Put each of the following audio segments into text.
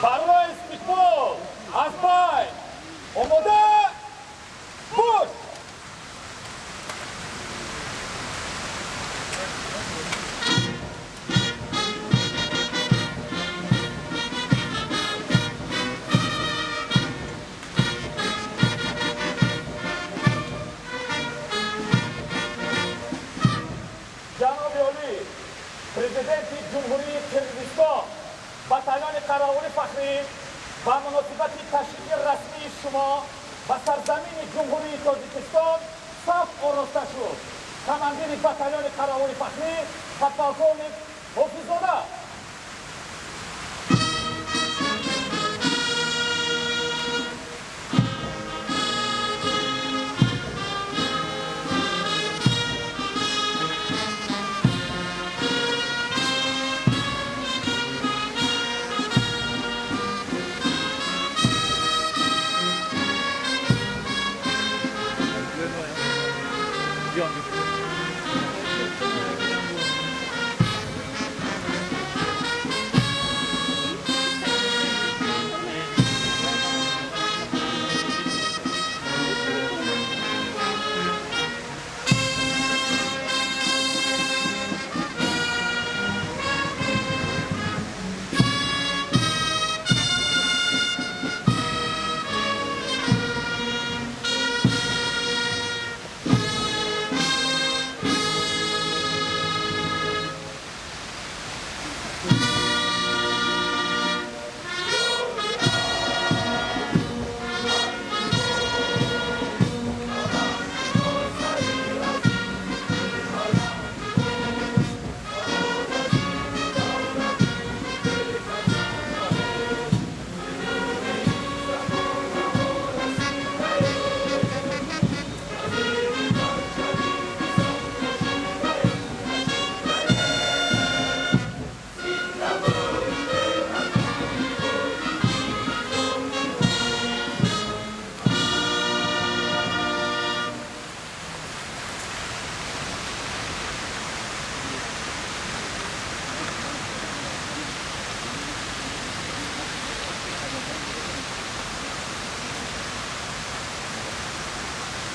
바로 스피드 아스파이 오모다 푸시 جناب عالی پرزیدنت جمهوری کرگیزستان باتالیون قراول فخری با مناسبت تشریف رسمی شما به سرزمین جمهوری تاجیکستان صف آراسته شد. کماندیر باتالیون قراول فخری پالکونیک حافظزاده.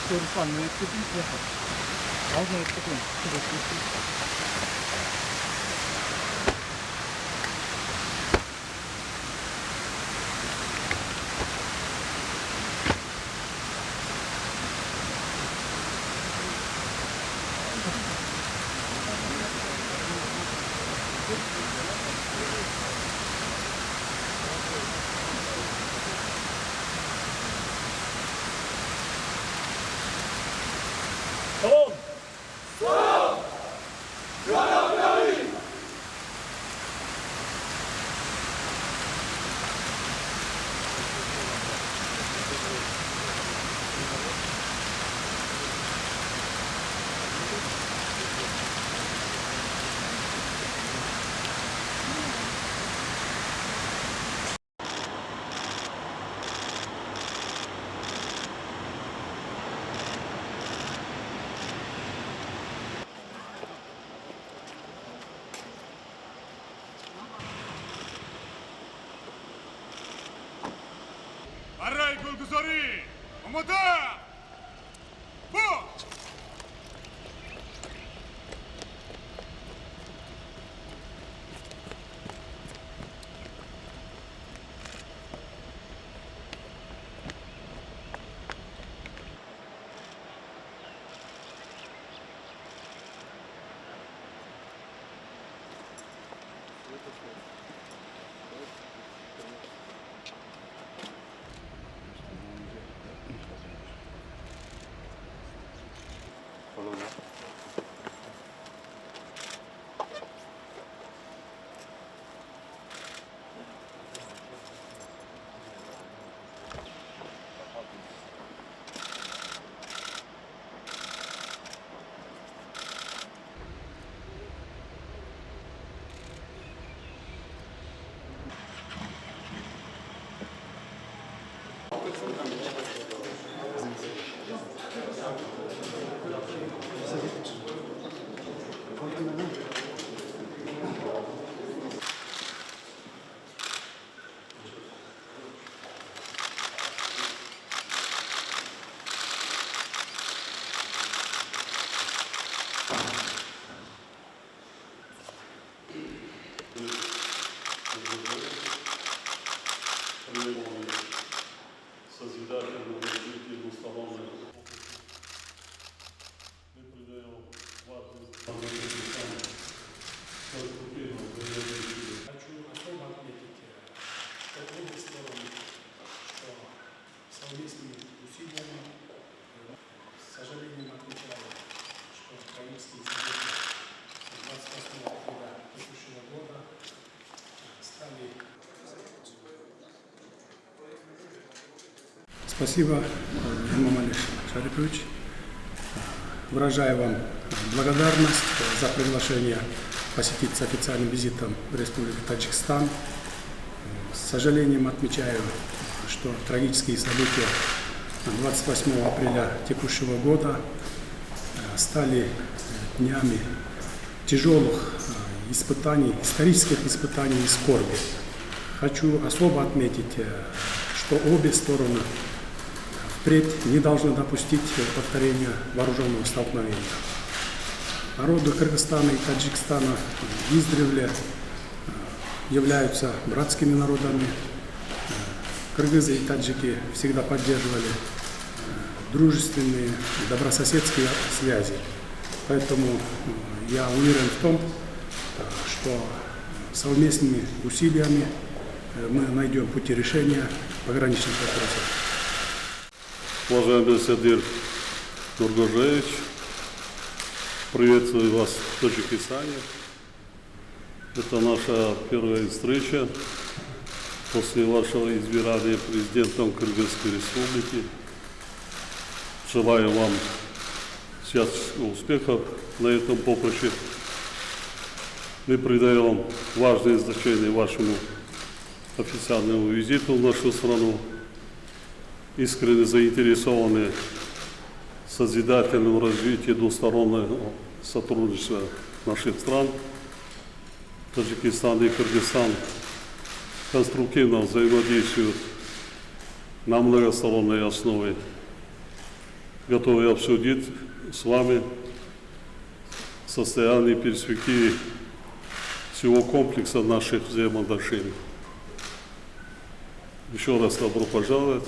Руслан, ну это плохо. Можно вот такой, برای گلگذاری آماده باش. Спасибо, Имам Алиш Шарипович. Выражаю вам благодарность за приглашение посетить с официальным визитом в Республику Таджикистан. С сожалением отмечаю, что трагические события 28 апреля текущего года стали днями тяжелых испытаний, исторических испытаний и скорби. Хочу особо отметить, что обе стороны впредь не должны допустить повторения вооруженного столкновения. Народы Кыргызстана и Таджикистана издревле являются братскими народами. Кыргызы и таджики всегда поддерживали дружественные, добрососедские связи. Поэтому я уверен в том, что совместными усилиями мы найдем пути решения пограничных вопросов. Уважаемый Садир Нургожаевич, приветствую вас в Таджикистане. Это наша первая встреча после вашего избирания президентом Кыргызской Республики. Желаю вам всяческих успехов на этом поприще. Мы придаем важное значение вашему официальному визиту в нашу страну. Искренне заинтересованы в созидательном развитии двустороннего сотрудничества наших стран. Таджикистан и Кыргызстан конструктивно взаимодействуют на многосторонней основе. Готовы обсудить с вами состояние и перспективы всего комплекса наших взаимоотношений. Еще раз добро пожаловать.